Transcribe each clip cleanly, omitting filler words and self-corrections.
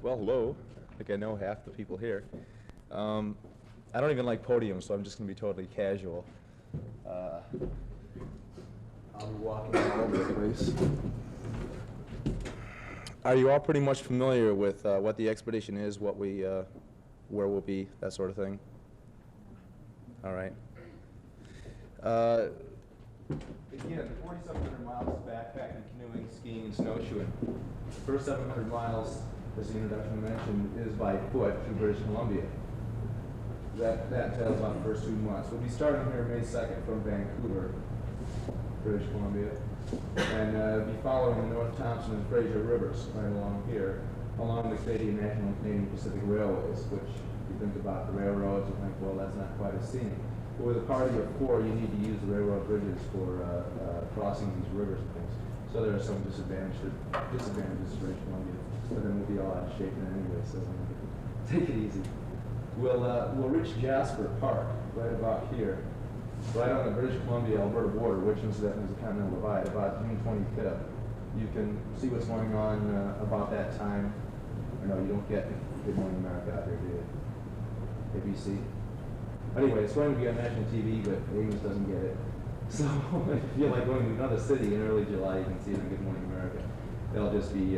Well, hello. I think I know half the people here. I don't even like podiums, so I'm just going to be totally casual. I'll be walking all over the place. Are you all pretty much familiar with what the expedition is, what we, where we'll be, that sort of thing? All right. Again, 4,700 miles of backpacking, canoeing, skiing, and snowshoeing. The first 700 miles, as the introduction mentioned, is by foot through British Columbia. That entails about the first 2 months. We'll be starting here May 2nd from Vancouver, British Columbia, and be following the North Thompson and Fraser Rivers right along here, along the Canadian National and Canadian Pacific Railways, which if you think about the railroads, you think, well, that's not quite as scenic. But with a party of 4, you need to use the railroad bridges for crossing these rivers and things. So there are some disadvantages to British Columbia, but then we'll be all out of shape then anyway, so take it easy. We'll reach Jasper Park right about here, right on the British Columbia-Alberta border, which incidentally is a continental divide, about June 25th. You can see what's going on about that time. Or no, you don't get Good Morning America out here, do you? ABC. Anyway, it's going to be on national TV, but Amos doesn't get it. So if you feel like going to another city in early July, you can see it on Good Morning America. They'll just be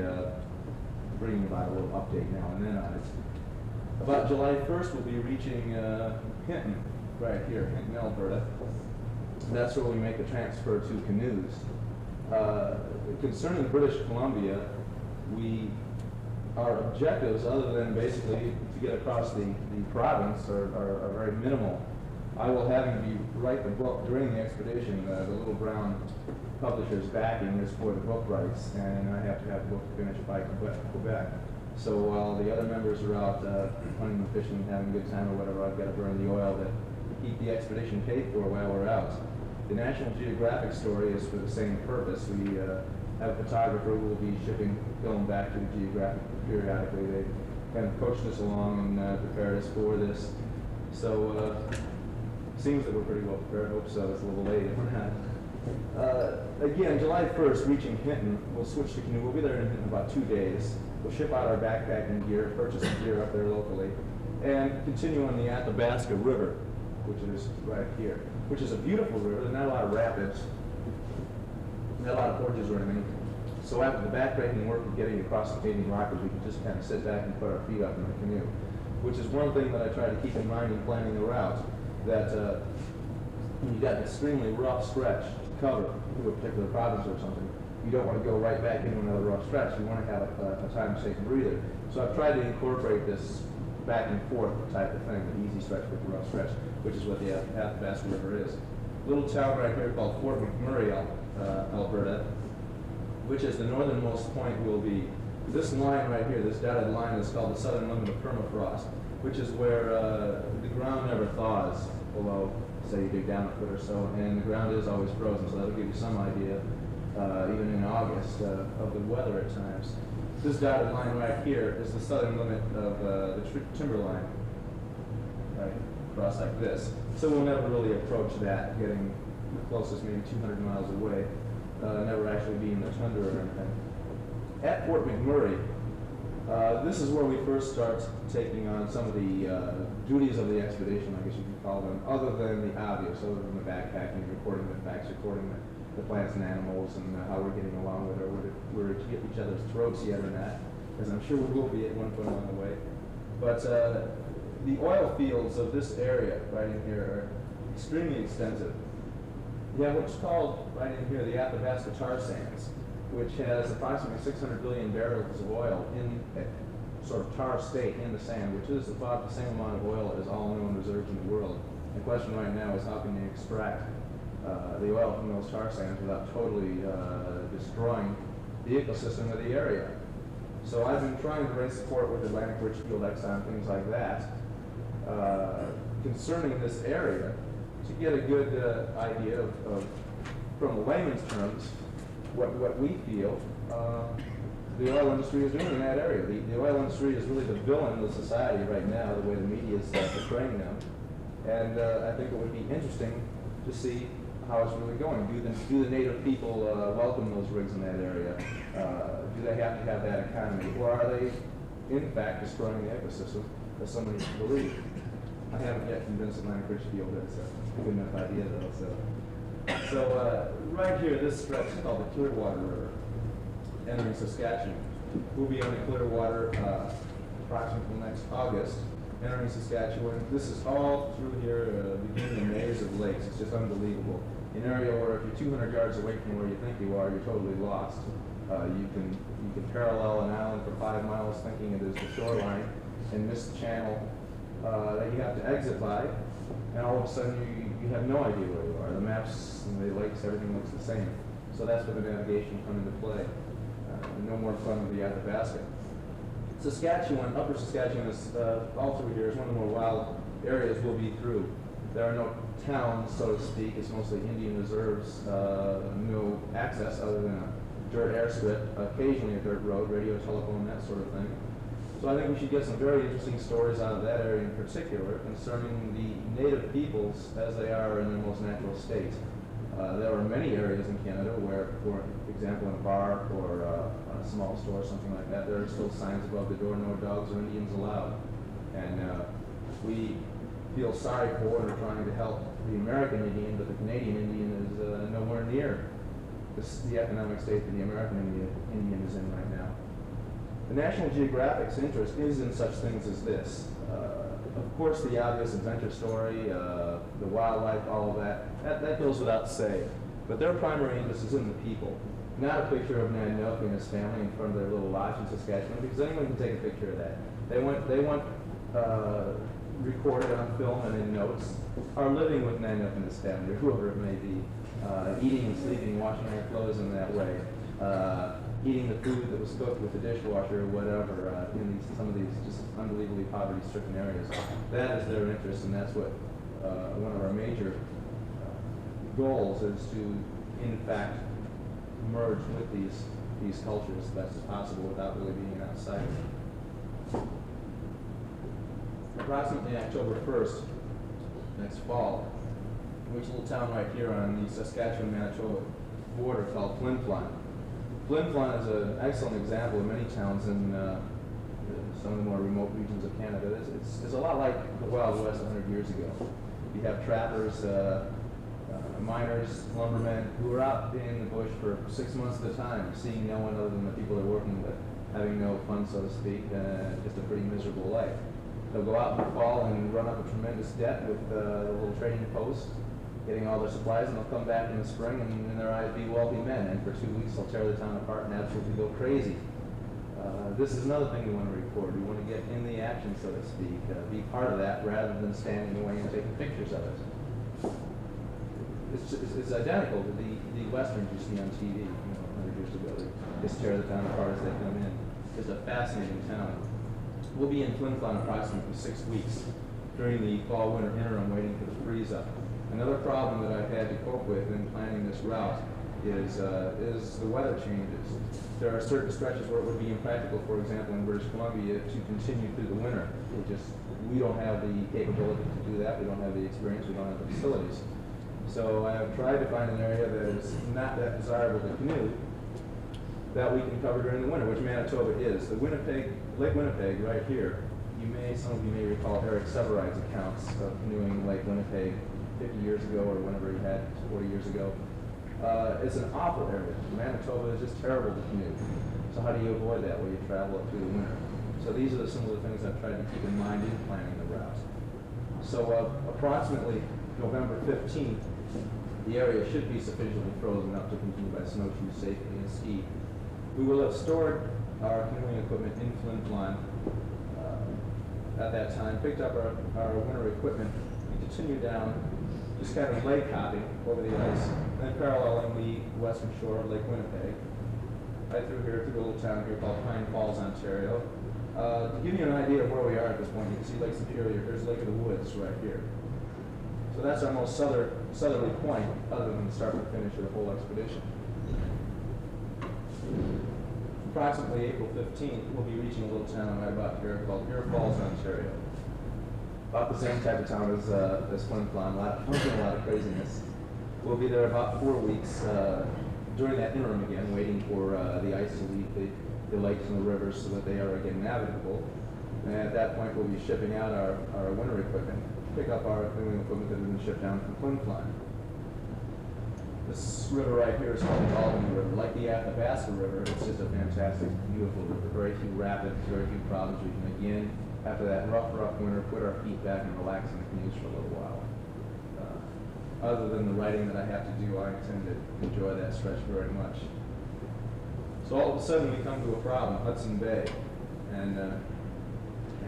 bringing about a little update now and then on it. About July 1st, we'll be reaching Hinton, right here, Hinton, Alberta. That's where we make the transfer to canoes. Concerning British Columbia, our objectives, other than basically to get across the province, are very minimal. I will have him write the book during the expedition. The Little Brown publisher's backing is for the book rights, and I have to have the book finished by Quebec. So while the other members are out hunting and fishing, having a good time or whatever, I've got to burn the oil to keep the expedition paid for while we're out. The National Geographic story is for the same purpose. We have a photographer who will be shipping film back to the Geographic periodically. They kind of coached us along and prepared us for this. So seems that we're pretty well prepared. Hope so. It's a little late if we're not. Again, July 1st, reaching Hinton, we'll switch to canoe. We'll be there in Hinton about 2 days. We'll ship out our backpacking gear, purchase some gear up there locally, and continue on the Athabasca River, which is right here, which is a beautiful river. There's not a lot of rapids, not a lot of portages or anything. So after the backpacking work of getting across the Canadian Rockies, we can just kind of sit back and put our feet up in the canoe, which is one thing that I try to keep in mind in planning the route, that when you've got an extremely rough stretch to cover through a particular province or something, you don't want to go right back into another rough stretch. You want to have a time to take a breather. So I've tried to incorporate this back and forth type of thing, the easy stretch with the rough stretch, which is what the Athabasca River is. Little town right here called Fort McMurray, Alberta, which is the northernmost point we'll be. This line right here, this dotted line, is called the southern limit of permafrost, which is where the ground never thaws below, say you dig down a foot or so, and the ground is always frozen, so that'll give you some idea, even in August, of the weather at times. This dotted line right here is the southern limit of the timberline, right, across like this. So we'll never really approach that, getting the closest maybe 200 miles away, never actually be in the tundra or anything. At Fort McMurray, this is where we first start taking on some of the duties of the expedition, I guess you could call them, other than the obvious, other than the backpacking, recording the facts, recording the plants and animals, and how we're getting along with it, or whether we're to get each other's throats yet or not, as I'm sure we will be at one point along the way. But the oil fields of this area right in here are extremely extensive. You have what's called right in here the Athabasca tar sands, which has approximately 600 billion barrels of oil in a sort of tar state in the sand, which is about the same amount of oil as all known reserves in the world. The question right now is how can you extract the oil from those tar sands without totally destroying the ecosystem of the area. So I've been trying to raise support with Atlantic Richfield, Exxon, things like that, concerning this area to get a good idea of, from a layman's terms, what we feel the oil industry is doing in that area. The oil industry is really the villain of society right now, the way the media is portraying them. And I think it would be interesting to see how it's really going. Do the native people welcome those rigs in that area? Do they have to have that economy? Or are they in fact destroying the ecosystem, as so many believe. I haven't yet convinced Atlantic Ridge to be over it's a good enough idea though. So right here, this stretch is called the Clearwater River, entering Saskatchewan. We'll be on the Clearwater approximately next August, entering Saskatchewan. This is all through here, beginning a maze of lakes. It's just unbelievable. An area where if you're 200 yards away from where you think you are, you're totally lost. You can parallel an island for 5 miles thinking it is the shoreline and miss the channel that you have to exit by, and all of a sudden you have no idea where you are. The maps and the lakes, everything looks the same. So that's where the navigation come into play. No more fun with the out of the basket. Saskatchewan, Upper Saskatchewan is all through here is one of the more wild areas we'll be through. There are no towns, so to speak. It's mostly Indian reserves, no access other than a dirt airstrip, occasionally a dirt road, radio, telephone, that sort of thing. So I think we should get some very interesting stories out of that area in particular concerning the native peoples as they are in their most natural state. There are many areas in Canada where, for example, in a bar or a small store or something like that, there are still signs above the door, no dogs or Indians allowed. And we feel sorry for and are trying to help the American Indian, but the Canadian Indian is nowhere near the economic state that the American Indian is in right now. The National Geographic's interest is in such things as this. Of course, the obvious adventure story, the wildlife, all of that goes without say. But their primary interest is in the people. Not a picture of Nanook and his family in front of their little lodge in Saskatchewan, because anyone can take a picture of that. They want recorded on film and in notes, are living with Nanook and his family, or whoever it may be, eating and sleeping, washing their clothes in that way, eating the food that was cooked with the dishwasher or whatever in some of these just unbelievably poverty-stricken areas. That is their interest, and that's what one of our major goals is to, in fact, merge with these cultures as best as possible without really being an outsider. Approximately October 1st, next fall, we reach a little town right here on the Saskatchewan-Manitoba border called Flin Flon. Flin Flon is an excellent example of many towns in some of the more remote regions of Canada. It's a lot like the Wild West 100 years ago. You have trappers, miners, lumbermen who are out in the bush for 6 months at a time, seeing no one other than the people they're working with, having no fun, so to speak, just a pretty miserable life. They'll go out in the fall and run up a tremendous debt with the little trading post, getting all their supplies, and they'll come back in the spring and in their eyes be wealthy men, and for 2 weeks they'll tear the town apart and absolutely go crazy. This is another thing we want to record. We want to get in the action, so to speak, be part of that rather than standing away and taking pictures of it. It's identical to the westerns you see on TV, 100 years ago. They just tear the town apart as they come in. It's a fascinating town. We'll be in Flin Flon approximately 6 weeks during the fall-winter interim, waiting for the freeze-up. Another problem that I've had to cope with in planning this route is the weather changes. There are certain stretches where it would be impractical, for example, in British Columbia, to continue through the winter. We don't have the capability to do that. We don't have the experience. We don't have the facilities. So I have tried to find an area that is not that desirable to canoe that we can cover during the winter, which Manitoba is. The Lake Winnipeg, right here. Some of you may recall Eric Severide's accounts of canoeing Lake Winnipeg 50 years ago or whenever he had 40 years ago. It's an awful area. Manitoba is just terrible to canoe. So how do you avoid that? Well, you travel up through the winter. So these are some of the things I've tried to keep in mind in planning the route. So approximately November 15th, the area should be sufficiently frozen up to continue by snowshoe safely and ski. We will have stored our canoeing equipment in Flin Flon at that time, picked up our winter equipment, and continued down, just kind of lake hopping over the ice, and paralleling the western shore of Lake Winnipeg, right through here, through a little town here called Pine Falls, Ontario. To give you an idea of where we are at this point, you can see Lake Superior. Here's Lake of the Woods right here. So that's our most southerly point, other than the start and finish of the whole expedition. Approximately April 15th, we'll be reaching a little town right about here called Muir Falls, Ontario. About the same type of town as Flin Flon, a lot of craziness. We'll be there about 4 weeks during that interim again, waiting for the ice to leave the lakes and the rivers so that they are again navigable. And at that point, we'll be shipping out our winter equipment, pick up our canoeing equipment that has been shipped down from Clinton. This river right here is called the Albany River. Like the Athabasca River, it's just a fantastic, beautiful river. Very few rapids, very few problems. We can again, after that rough winter, put our feet back and relax in the canoes for a little while. Other than the writing that I have to do, I intend to enjoy that stretch very much. So all of a sudden we come to a problem, Hudson Bay. And the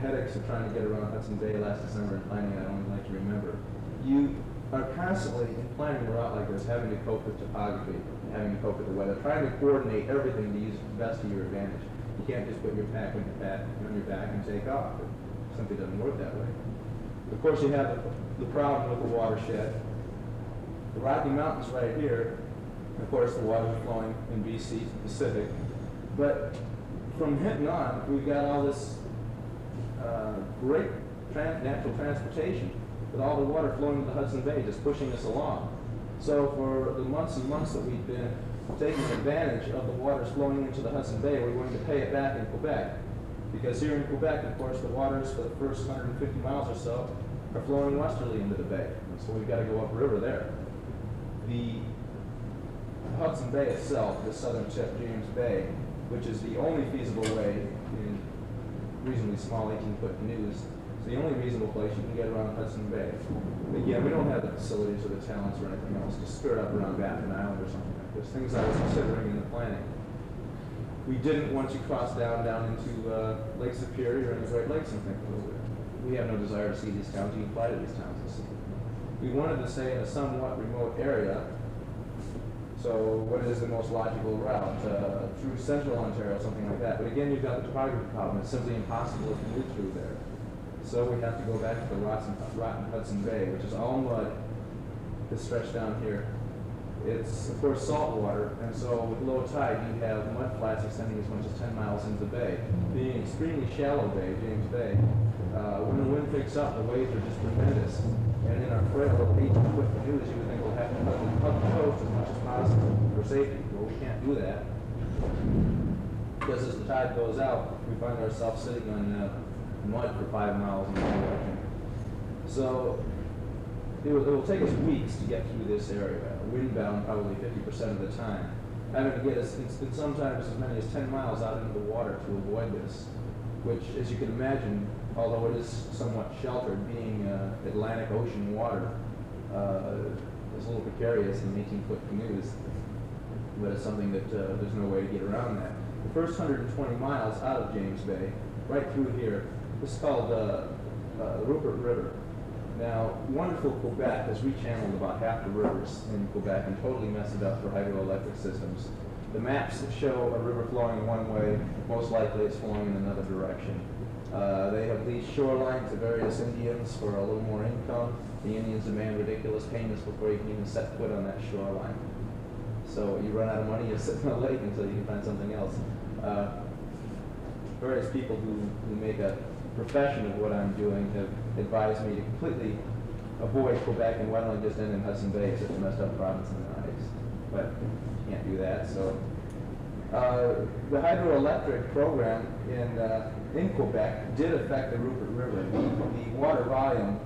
headaches of trying to get around Hudson Bay last December and planning, I don't like to remember. You are constantly, in planning a route like this, having to cope with topography, having to cope with the weather, trying to coordinate everything to use it best to your advantage. You can't just put your pack on your back and take off. It simply doesn't work that way. Of course, you have the problem with the watershed. The Rocky Mountains right here, of course, the water is flowing in BC, Pacific. But from Hinton on, we've got all this great natural transportation with all the water flowing to the Hudson Bay, just pushing us along. So for the months and months that we've been taking advantage of the waters flowing into the Hudson Bay, we're going to pay it back in Quebec. Because here in Quebec, of course, the waters for the first 150 miles or so are flowing westerly into the bay. And so we've got to go upriver there. The Hudson Bay itself, the southern tip, James Bay, which is the only feasible way in reasonably small 18-foot canoes, it's the only reasonable place you can get around Hudson Bay. Again, we don't have the facilities or the talents or anything else to skirt up around Baffin Island or something like this. Things I was considering in the planning. We didn't want to cross down into Lake Superior and the Great Lakes and think, well, we have no desire to see these towns. You can fly to these towns and see. We wanted to stay in a somewhat remote area. So what is the most logical route? Through central Ontario, something like that. But again, you've got the topography problem. It's simply impossible to move through there. So we have to go back to the rotten Hudson Bay, which is all mud, this stretch down here. It's, of course, salt water, and so with low tide, you have mud flats extending as much as 10 miles into the bay. Being an extremely shallow bay, James Bay, when the wind picks up, the waves are just tremendous. And in our frail little 18-foot canoes, you would think we'll have to hug the coast as much as possible for safety. Well, we can't do that. Because as the tide goes out, we find ourselves sitting on mud for 5 miles in the direction. So it will take us weeks to get through this area, windbound probably 50% of the time. Having to get us, sometimes as many as 10 miles out into the water to avoid this, which, as you can imagine, although it is somewhat sheltered, being Atlantic Ocean water, is a little precarious in 18-foot canoes, but it's something that there's no way to get around that. The first 120 miles out of James Bay, right through here, this is called the Rupert River. Now, wonderful Quebec has rechanneled about half the rivers in Quebec and totally messed it up for hydroelectric systems. The maps that show a river flowing one way, most likely it's flowing in another direction. They have leased shoreline to various Indians for a little more income. The Indians demand ridiculous payments before you can even set foot on that shoreline. So you run out of money, you sit in the lake until you can find something else. Various people who make a profession of what I'm doing have advised me to completely avoid Quebec and why don't I just end in Hudson Bay, such a messed up province in the eyes. But you can't do that. So the hydroelectric program in Quebec did affect the Rupert River. The water volume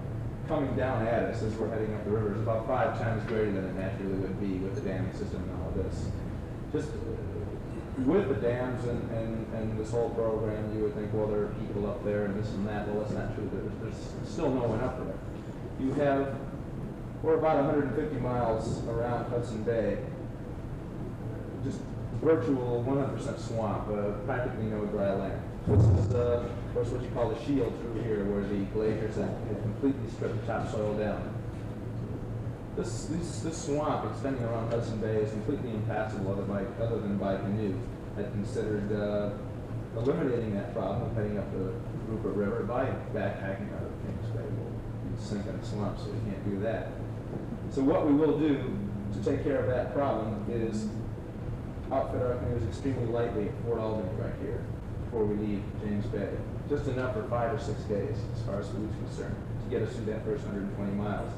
coming down at us as we're heading up the river is about 5 times greater than it naturally would be with the damming system and all of this. Just with the dams and this whole program, you would think, well, there are people up there and this and that. Well, that's not true. There's still no one up there. You have, we're about 150 miles around Hudson Bay, just virtual 100% swamp, practically no dry land. This is, of course, what you call the shield through here, where the glaciers have completely stripped the topsoil down. This swamp extending around Hudson Bay is completely impassable other than by canoe. I'd considered eliminating that problem of heading up the Rupert River by backpacking out of James Bay. We'll sink in a swamp, so we can't do that. So what we will do to take care of that problem is outfit our canoes extremely lightly at Fort Albany right here before we leave James Bay. Just enough for 5 or 6 days as far as food's concerned to get us through that first 120 miles.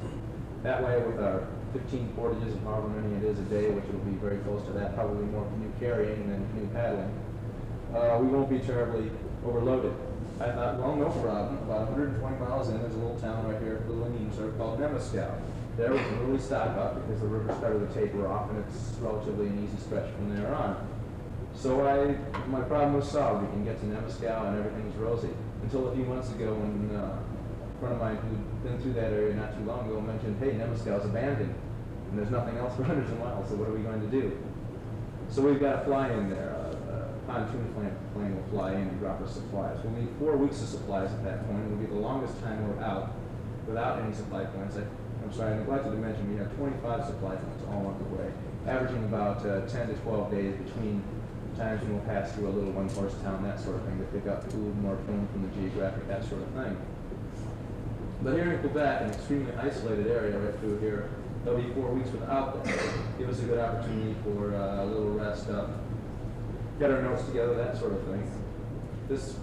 That way, with our 15 portages, however many it is a day, which will be very close to that, probably more canoe carrying than canoe paddling, we won't be terribly overloaded. I thought, well, no problem. About 120 miles in, there's a little town right here, a little Indian resort called Nemascow. There we can really stock up because the river started to taper off, and it's relatively an easy stretch from there on. So my problem was solved. We can get to Nemascow and everything's rosy. Until a few months ago when a friend of mine who'd been through that area not too long ago mentioned, hey, Nemascow's abandoned, and there's nothing else for hundreds of miles, so what are we going to do? So we've got to fly in there. Pontoon plane will fly in and drop us supplies. We'll need 4 weeks of supplies at that point. It'll be the longest time we're out without any supply points. I'm sorry, I neglected to mention we have 25 supply points all along the way, averaging about 10 to 12 days between times when we'll pass through a little one-horse town, that sort of thing, to pick up food, more film from the Geographic, that sort of thing. But here in Quebec, an extremely isolated area right through here, there'll be 4 weeks without that. Give us a good opportunity for a little rest up, get our notes together, that sort of thing. This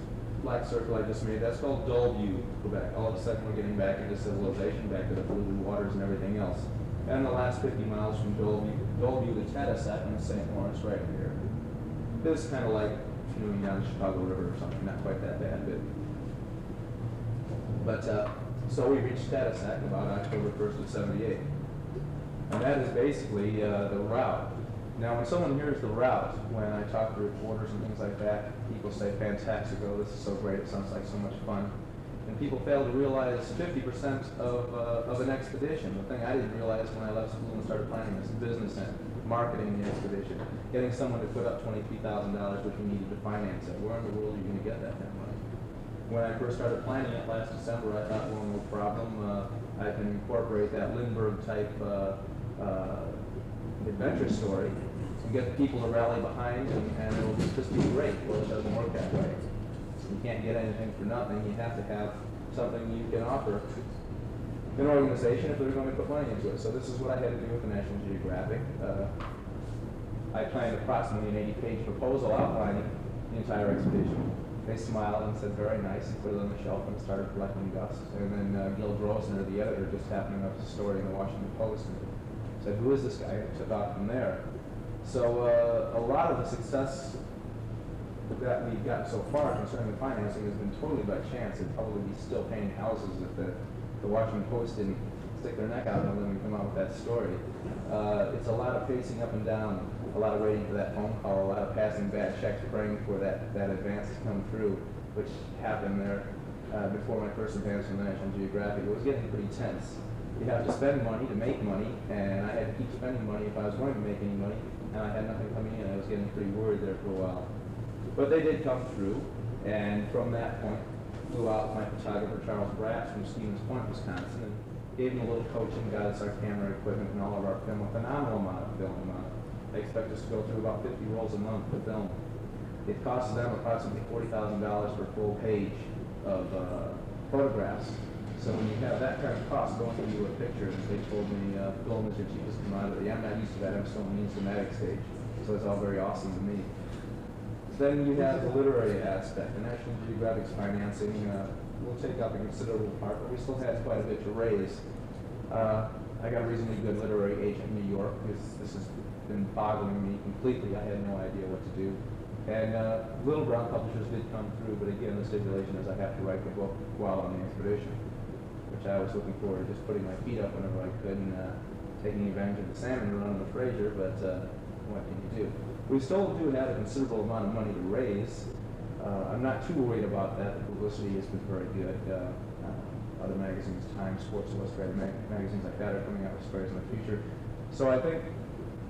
black circle I just made, that's called Dolbeau, Quebec. All of a sudden we're getting back into civilization, back to the polluted waters and everything else. And the last 50 miles from Dolbeau to Tadoussac on the St. Lawrence right here. This is kind of like canoeing down the Chicago River or something, not quite that bad, but so we reached Tadoussac about October 1st of '78. And that is basically the route. Now, when someone hears the route, when I talk to reporters and things like that, people say, fantastic, oh, this is so great, it sounds like so much fun. And people fail to realize 50% of an expedition. The thing I didn't realize when I left school and started planning this business end, marketing the expedition, getting someone to put up $23,000, which we needed to finance it. Where in the world are you going to get that kind of money? When I first started planning it last December, I thought, well, no problem. I can incorporate that Lindbergh type adventure story and get the people to rally behind, and it will just be great. Well, it doesn't work that way. You can't get anything for nothing. You have to have something you can offer an organization if they're going to put money into it. So this is what I had to do with the National Geographic. I planned approximately an 80-page proposal outlining the entire expedition. They smiled and said, very nice, and put it on the shelf and started collecting dust. And then Gil Grosvenor, the editor, just happened to have the story in the Washington Post and said, who is this guy? And took off from there. So a lot of the success that we've gotten so far concerning the financing has been totally by chance. It'd probably be still paying houses if the Washington Post didn't stick their neck out and let me come out with that story. It's a lot of pacing up and down, a lot of waiting for that phone call, a lot of passing bad checks, praying for that advance to come through, which happened there before my first advance from the National Geographic. It was getting pretty tense. You have to spend money to make money, and I had to keep spending money if I was going to make any money, and I had nothing coming in. I was getting pretty worried there for a while. But they did come through, and from that point, flew out with my photographer, Charles Bratz, from Stevens Point, Wisconsin, and gave him a little coaching, got us our camera equipment and all of our film, a phenomenal amount of film. They expect us to go through about 50 rolls a month to film. It costs them approximately $40,000 for a full page of photographs. So when you have that kind of cost going into a picture, they told me film is your cheapest commodity. I'm not used to that. I'm still in the cinematic stage, so it's all very awesome to me. Then you have the literary aspect. The National Geographic's financing will take up a considerable part, but we still have quite a bit to raise. I got a reasonably good literary agent in New York because this has been boggling me completely. I had no idea what to do. And Little Brown Publishers did come through, but again, the stipulation is I have to write the book while on the expedition, which I was looking forward to just putting my feet up whenever I could and taking advantage of the salmon run on the Fraser, but what can you do? We still do have a considerable amount of money to raise. I'm not too worried about that. The publicity has been very good. Other magazines, Times, Sports Illustrated, magazines like that are coming out with stories in the future. So I think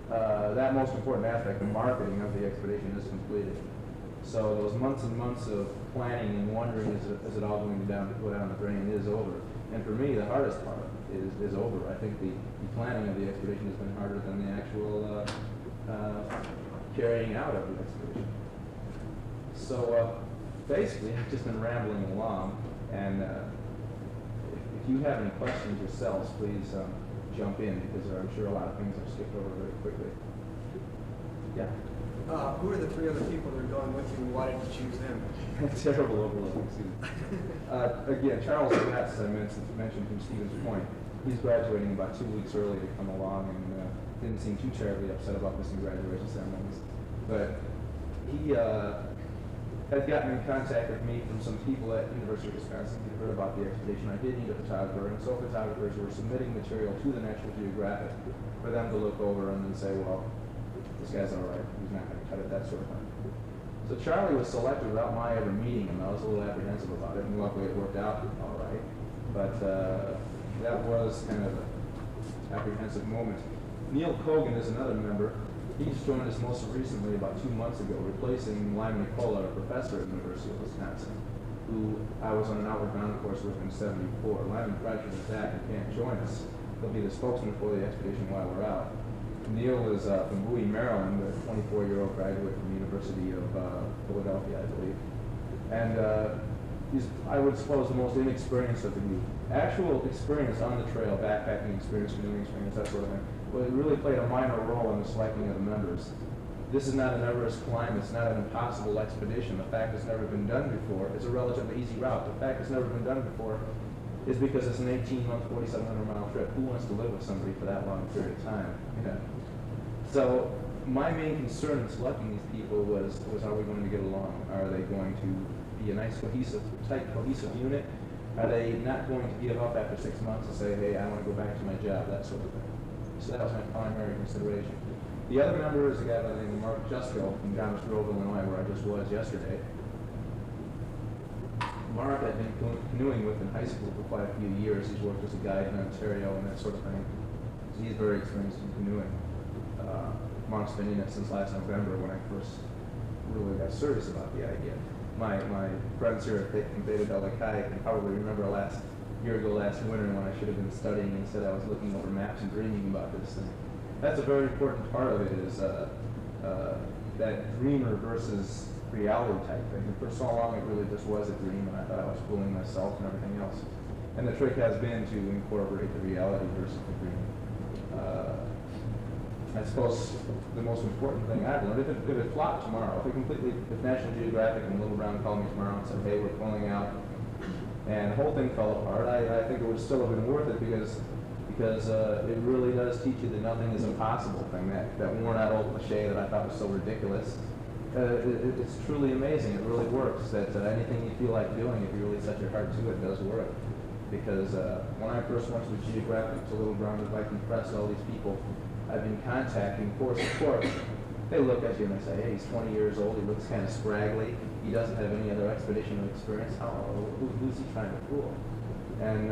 that most important aspect, the marketing of the expedition, is completed. So those months and months of planning and wondering is it all going to go down the drain is over. And for me, the hardest part is over. I think the planning of the expedition has been harder than the actual carrying out of the expedition. So basically, I've just been rambling along, and if you have any questions yourselves, please jump in, because I'm sure a lot of things I've skipped over very quickly. Yeah? Who are the three other people that are going with you, and why did you choose them? Terrible overload, excuse me. Again, Charles Bratz, as I mentioned from Stevens Point, he's graduating about 2 weeks early to come along, and didn't seem too terribly upset about missing graduation ceremonies. But he had gotten in contact with me from some people at University of Wisconsin who heard about the expedition. I did need a photographer, and so photographers were submitting material to the National Geographic for them to look over and then say, well, this guy's all right, he's not going to cut it, that sort of thing. So Charlie was selected without my ever meeting him. I was a little apprehensive about it, and luckily it worked out all right. But that was kind of an apprehensive moment. Neil Kogan is another member. He's joined us most recently about 2 months ago, replacing Lyman Nicola, a professor at the University of Wisconsin, who I was on an outward bound course with in '74. Lyman graduated back and can't join us. He'll be the spokesman for the expedition while we're out. Neil is from Bowie, Maryland, a 24-year-old graduate from the University of Philadelphia, I believe. And he's, I would suppose, the most inexperienced of the group. Actual experience on the trail, backpacking experience, canoeing experience, that sort of thing, but it really played a minor role in the selecting of the members. This is not an Everest climb. It's not an impossible expedition. The fact it's never been done before. It's a relatively easy route. The fact it's never been done before is because it's an 18-month, 4,700-mile trip. Who wants to live with somebody for that long period of time? You know? So my main concern in selecting these people was are we going to get along? Are they going to be a nice, cohesive, tight, cohesive unit? Are they not going to give up after 6 months and say, hey, I want to go back to my job, that sort of thing? So that was my primary consideration. The other member is a guy by the name of Mark Jusko from Downers Grove, Illinois, where I just was yesterday. Mark I'd been canoeing with in high school for quite a few years. He's worked as a guide in Ontario and that sort of thing. So he's very experienced in canoeing. Mark's been in it since last November when I first really got serious about the idea. My friends here from Beta Delta Chi can probably remember last winter when I should have been studying. Instead I was looking over maps and dreaming about this thing. That's a very important part of it, is that dreamer versus reality type thing. And for so long it really just was a dream, and I thought I was fooling myself and everything else. And the trick has been to incorporate the reality versus the dream. I suppose the most important thing I've learned, if it flopped tomorrow, if National Geographic and Little Brown called me tomorrow and said, hey, we're pulling out, and the whole thing fell apart, I think it would still have been worth it because it really does teach you that nothing is impossible thing, that worn out old cliche that I thought was so ridiculous. It's truly amazing. It really works, that anything you feel like doing, if you really set your heart to it, does work. Because when I first went to the Geographic, to Little Brown, the Viking Press, all these people I've been contacting, course to course, they look at you and they say, hey, he's 20 years old, he looks kind of scraggly, he doesn't have any other expedition experience, who's he trying to fool? And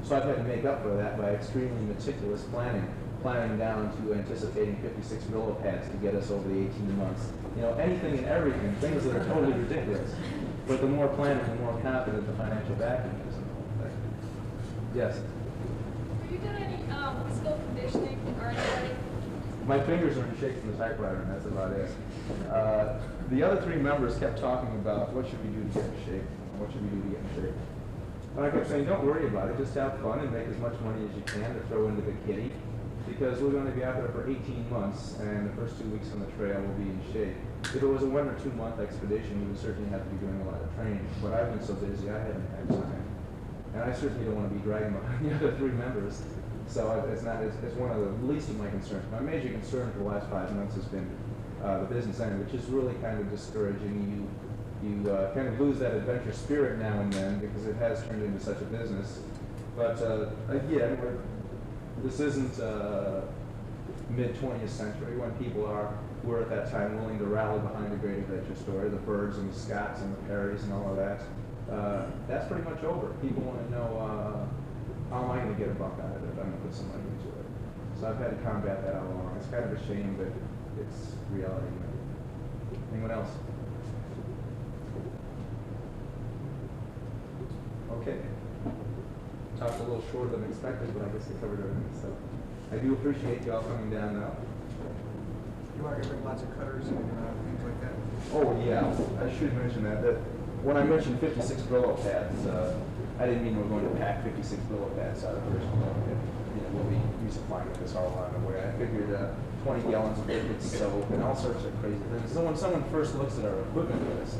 so I've had to make up for that by extremely meticulous planning down to anticipating 56 Brillo pads to get us over the 18 months. You know, anything and everything, things that are totally ridiculous. But the more planning, the more confident the financial backing is. Yes? Have you done any physical conditioning or anything? My fingers are in shape from the typewriter, and that's about it. The other three members kept talking about what should we do to get in shape, what should we do to get in shape. And I kept saying, don't worry about it, just have fun and make as much money as you can to throw into the kitty, because we're going to be out there for 18 months, and the first 2 weeks on the trail will be in shape. If it was a 1 or 2 month expedition, we would certainly have to be doing a lot of training, but I've been so busy, I haven't had time. And I certainly don't want to be dragging behind the other three members. So it's one of the least of my concerns. My major concern for the last 5 months has been the business end, which is really kind of discouraging. You kind of lose that adventure spirit now and then because it has turned into such a business. But again, this isn't mid-20th century when people were at that time willing to rally behind a great adventure story, the Birds and the Scotts and the Perrys and all of that. That's pretty much over. People want to know, how am I going to get a buck out of it if I'm going to put some money into it? So I've had to combat that all along. It's kind of a shame, but it's reality. Anyone else? Okay. Talked a little shorter than expected, but I guess I covered everything. So I do appreciate you all coming down now. You are going to bring lots of cutters and things like that? Oh, yeah. I should mention that when I mentioned 56 Brillo pads, I didn't mean we're going to pack 56 Brillo pads out of first. We'll be resupplying this all along the way. I figured 20 gallons of liquid soap and all sorts of crazy things. So when someone first looks at our equipment list,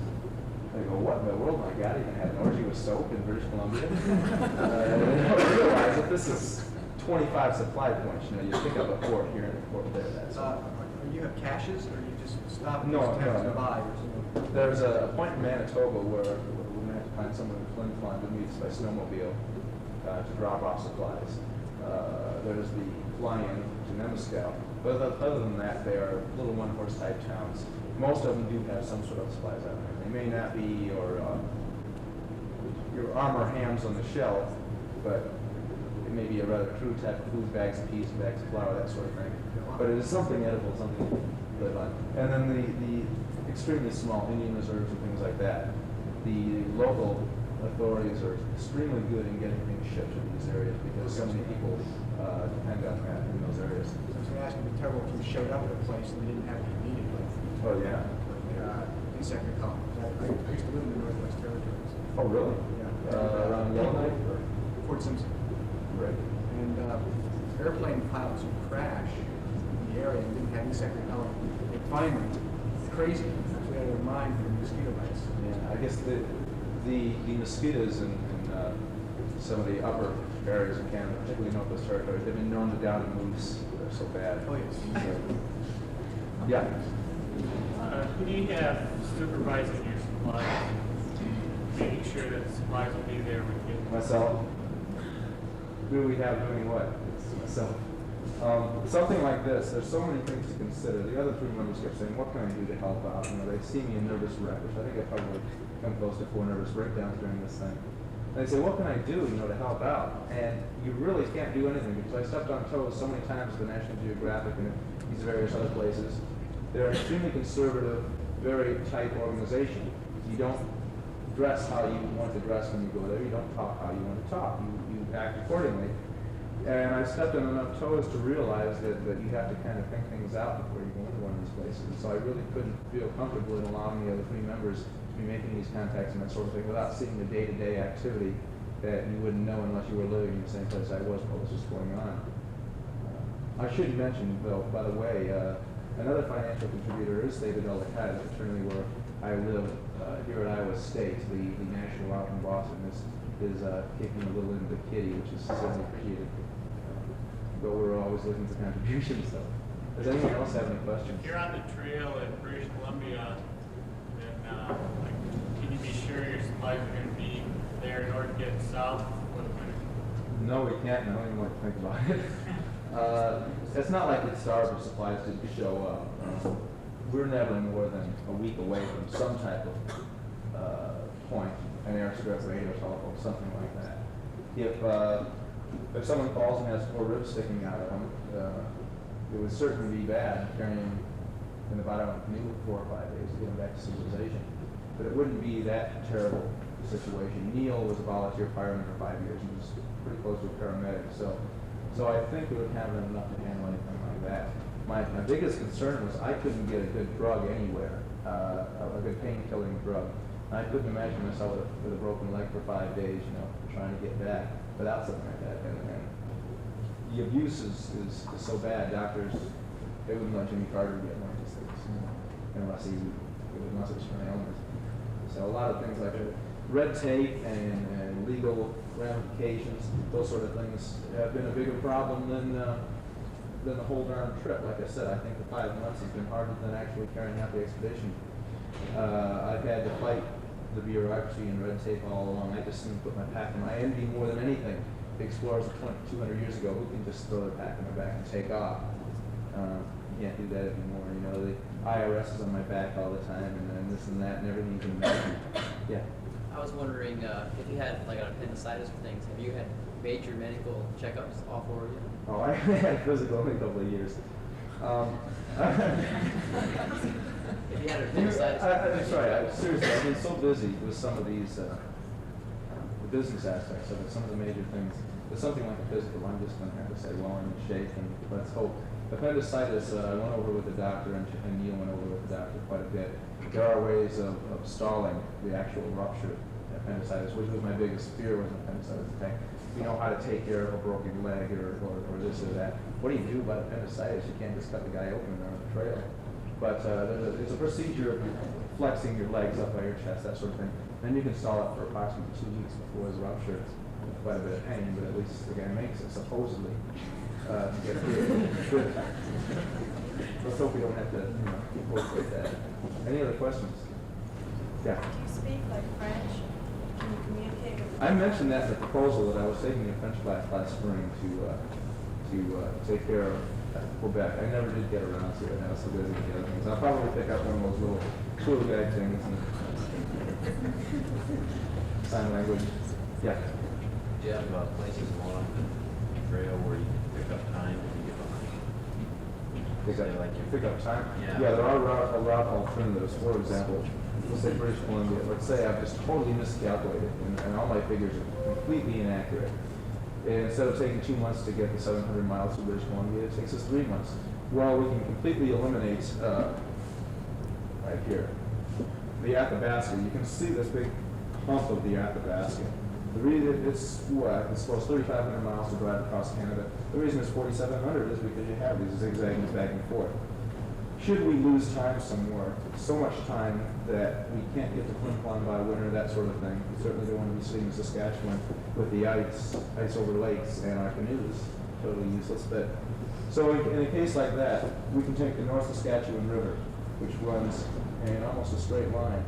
they go, what in the world? My God, even had an orgy with soap in British Columbia? They don't realize that this is 25 supply points. You pick up a quart here and a quart there. That's you have caches, or you just stop and No. to buy or something? There's a point in Manitoba where we're going to have to find someone in Flin Flon to meet us by snowmobile to drop off supplies. There's the fly-in to Nemaskell. But other than that, they are little one-horse type towns. Most of them do have some sort of supplies out there. They may not be your armor hams on the shelf, but it may be a rather crude type of food, bags of peas, bags of flour, that sort of thing. But it is something edible, something to live on. And then the extremely small Indian reserves and things like that. The local authorities are extremely good in getting things shipped to these areas because so many people depend on that in those areas. So it's going to be terrible if you showed up at a place and they didn't have what you needed, Oh, yeah. insect repellent. I used to live in the Northwest Territories. Oh, really? Yeah. Around Yellowknife? Or? Fort Simpson. Right. And airplane pilots would crash in the area and didn't have insect repellent. They finally, crazy, actually out of their mind for mosquito bites. Yeah, I guess the mosquitoes in some of the upper areas of Canada, particularly Northwest Territories, they've been known to down moose. They're so bad. Oh, yes. Yeah. Who do you have supervising your supplies, making sure that the supplies will be there when you get them? Myself. Who do we have doing what? It's myself. Something like this, there's so many things to consider. The other three members kept saying, what can I do to help out? You know, they see me a nervous wreck, which I think I probably come close to 4 nervous breakdowns during this thing. And they say, what can I do, you know, to help out? And you really can't do anything because I stepped on toes so many times with the National Geographic and these various other places. They're an extremely conservative, very tight organization. You don't dress how you want to dress when you go there. You don't talk how you want to talk. You act accordingly. And I stepped on enough toes to realize that you have to kind of think things out before you go into one of these places. So I really couldn't feel comfortable in allowing the other 3 members to be making these contacts and that sort of thing without seeing the day-to-day activity that you wouldn't know unless you were living in the same place I was, what was just going on. I should mention, though, by the way, another financial contributor is David Ellicott, the fraternity where I live here at Iowa State. The national out in Boston is kicking a little into the kitty, which is certainly appreciated. But we're always looking for contributions, though. Does anyone else have any questions? If you're on the trail in British Columbia, then can you be sure your supplies are going to be there in order to get south for the winter? No, we can't. And I don't even want to think about it. It's not like it's starved for supplies to show up. We're never more than a week away from some type of point, an airstrip, radio, telephone, something like that. If someone calls and has 4 ribs sticking out of them, it would certainly be bad carrying in the bottom of a canoe for 4 or 5 days to get them back to civilization. But it wouldn't be that terrible situation. Neil was a volunteer fireman for 5 years and was pretty close to a paramedic. So I think we would have enough to handle anything like that. My biggest concern was I couldn't get a good drug anywhere, a good pain-killing drug. I couldn't imagine myself with a broken leg for 5 days, you know, trying to get back without something like that. And the abuse is so bad. Doctors, they wouldn't let Jimmy Carter get one of these things unless it was an illness. So a lot of things like that. Red tape and legal ramifications, those sort of things have been a bigger problem than the whole darn trip. Like I said, I think the 5 months has been harder than actually carrying out the expedition. I've had to fight the bureaucracy and red tape all along. I just didn't put my pack in. I envy more than anything the explorers of 200 years ago who can just throw their pack in their back and take off. You can't do that anymore. You know, the IRS is on my back all the time, and this and that, and everything you can imagine. Yeah. I was wondering if you had like an appendicitis or things. Have you had major medical checkups all 4 of you? Oh, I had physical in a couple of years. If you had appendicitis. That's right. Seriously, I've been so busy with some of these the business aspects of it, some of the major things. With something like a physical, I'm just going to have to say, well, I'm in shape, and let's hope. Appendicitis, I went over with the doctor, and Neil went over with the doctor quite a bit. There are ways of stalling the actual rupture of appendicitis, which was my biggest fear was an appendicitis attack. You know how to take care of a broken leg or this or that. What do you do about appendicitis? You can't just cut the guy open on the trail. But there's a procedure of flexing your legs up by your chest, that sort of thing. Then you can stall it for approximately 2 weeks before his rupture. Quite a bit of pain, but at least the guy makes it, supposedly, to get good. Let's hope we don't have to incorporate that. Any other questions? Yeah. Do you speak like French? Can you communicate with? I mentioned that in the proposal that I was taking a French class last spring to take care of Quebec. I never did get around to it. I was so busy with the other things. I'll probably pick up one of those little tour guide things and sign language. Yeah. Do you have places along the trail where you can pick up time if you get behind? Pick up, Say like you- pick up time? Yeah. Yeah, there are route alternatives. For example, let's say British Columbia. Let's say I've just totally miscalculated and all my figures are completely inaccurate. And instead of taking 2 months to get the 700 miles to British Columbia, it takes us 3 months. Well, we can completely eliminate, right here, the Athabasca. You can see this big hump of the Athabasca. The reason it's 3,500 miles to drive across Canada. The reason it's 4,700 is because you have these zigzagging back and forth. Should we lose time somewhere, so much time that we can't get to Flin Flon by winter, that sort of thing, we certainly don't want to be sitting in Saskatchewan with the ice over lakes and our canoes, totally useless. But so in a case like that, we can take the North Saskatchewan River, which runs in almost a straight line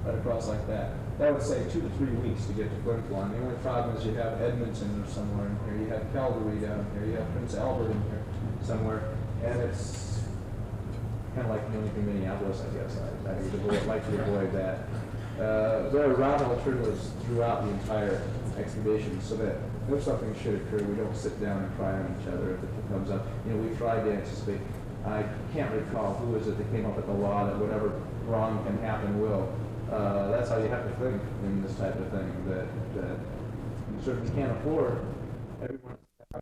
right across like that. That would say 2 to 3 weeks to get to Flin Flon. The only problem is you have Edmonton or somewhere in here, you have Calgary down here, you have Prince Albert in here somewhere, and it's kind of like coming from Minneapolis, I guess. I would like to avoid that. There are route alternatives throughout the entire expedition so that if something should occur, we don't sit down and cry on each other if it comes up. You know, we tried to anticipate. I can't recall who is it that came up with the law that whatever wrong can happen will. That's how you have to think in this type of thing, that you certainly can't afford everyone to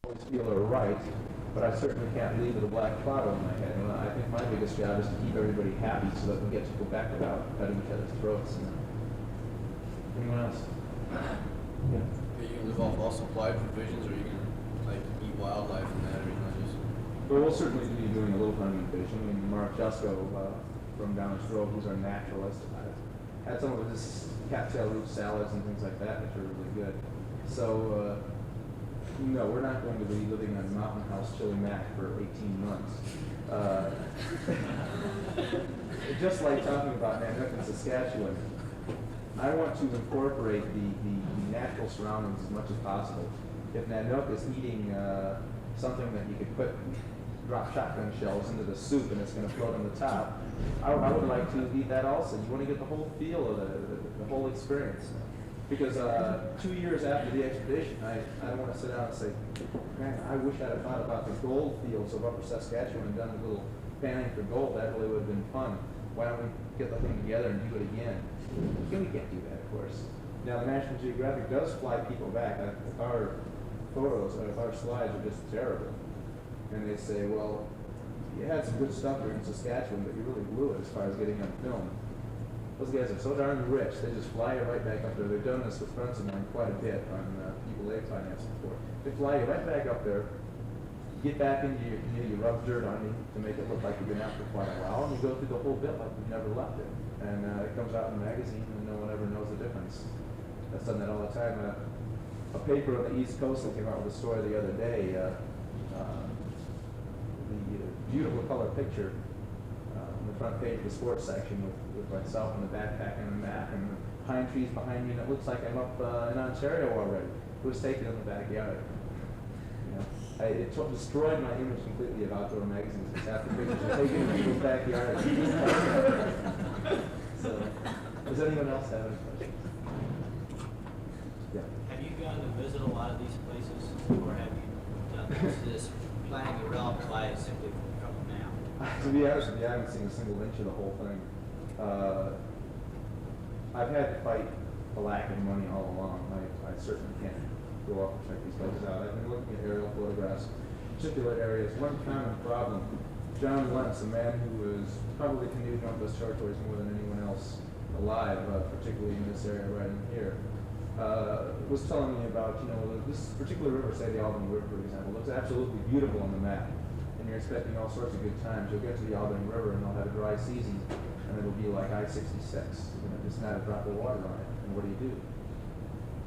always feel they're right. But I certainly can't leave with a black cloud on my head. And I think my biggest job is to keep everybody happy so that we get to go back without cutting each other's throats. And anyone else? Yeah. Are you gonna live off all supply provisions, or are you gonna like eat wildlife from that, or you gonna just? Well, we'll certainly be doing a little hunting and fishing. I mean, Mark Jusko from Downers Grove, who's our naturalist, had some of his cattail root salads and things like that, which are really good. So, no, we're not going to be living on Mountain House Chili Mac for 18 months. Just like talking about Nanook and Saskatchewan, I want to incorporate the natural surroundings as much as possible. If Nanook is eating something that you could drop shotgun shells into the soup and it's going to float on the top, I would like to eat that also. You want to get the whole feel of the whole experience. Because 2 years after the expedition, I don't want to sit down and say, man, I wish I'd have thought about the gold fields of Upper Saskatchewan and done a little panning for gold. That really would have been fun. Why don't we get the thing together and do it again? We can't do that, of course. Now, the National Geographic does fly people back. Our photos, our slides are just terrible. And they say, well, you had some good stuff here in Saskatchewan, but you really blew it as far as getting on film. Those guys are so darn rich, they just fly you right back up there. They've done this with friends of mine quite a bit on people they've financed before. They fly you right back up there, get back into your canoe, you rub dirt on you to make it look like you've been out for quite a while, and you go through the whole bit like you've never left it. And it comes out in the magazine, and no one ever knows the difference. I've done that all the time. A paper on the East Coast that came out with a story the other day, the beautiful color picture on the front page of the sports section with myself in the backpack and a map and the pine trees behind me, and it looks like I'm up in Ontario already. It was taken in the backyard. You know, it destroyed my image completely of outdoor magazines. It's after pictures are taken in people's backyard. So, does anyone else have any questions? Yeah. Have you gone to visit a lot of these places, or have you done this planning your route by simply from now? To be honest with you, I haven't seen a single inch of the whole thing. I've had to fight a lack of money all along. I certainly can't go off and check these places out. I've been looking at aerial photographs, particular areas. One common problem, John Lentz, a man who has probably canoed Northwest Territories more than anyone else alive, particularly in this area right in here, was telling me about, this particular river, say the Albany River, for example, looks absolutely beautiful on the map. And you're expecting all sorts of good times. You'll get to the Albany River and they'll have a dry season, and it'll be like I-66, just not a drop of water on it. And what do?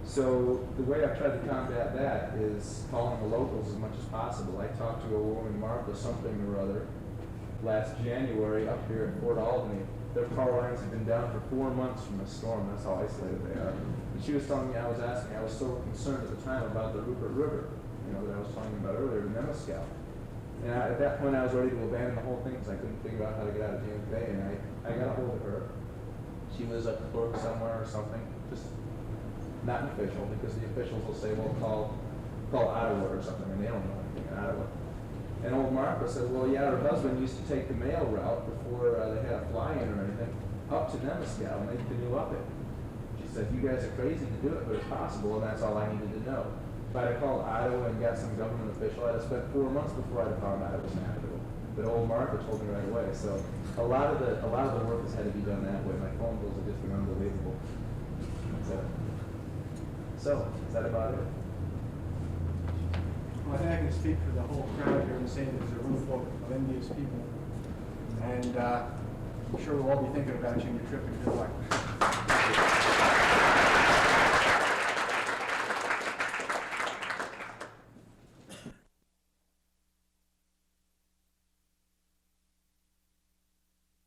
So the way I've tried to combat that is calling the locals as much as possible. I talked to a woman, Martha something or other, last January up here at Fort Albany, their power lines had been down for 4 months from a storm. That's how isolated they are. And she was telling me, I was so concerned at the time about the Rupert River, that I was talking about earlier, the Nemascal. And at that point, I was ready to abandon the whole thing because I couldn't figure out how to get out of James Bay. And I got a hold of her. She was a clerk somewhere or something, just not an official, because the officials will say, well, call Ottawa or something, and they don't know anything in Ottawa. And old Martha said, well, yeah, her husband used to take the mail route before they had a fly-in or anything, up to Nemascal, and they canoe up it. She said, you guys are crazy to do it, but it's possible, and that's all I needed to know. If I'd have called Ottawa and got some government official, I'd have spent 4 months before I'd have found out it was navigable. But old Martha told me right away. So a lot of the work has had to be done that way. My phone bills have just been unbelievable. So is that about it? Well, I think I can speak for the whole crowd here and say that there's a room full of envious people. And I'm sure we'll all be thinking about you and your trip, and good luck.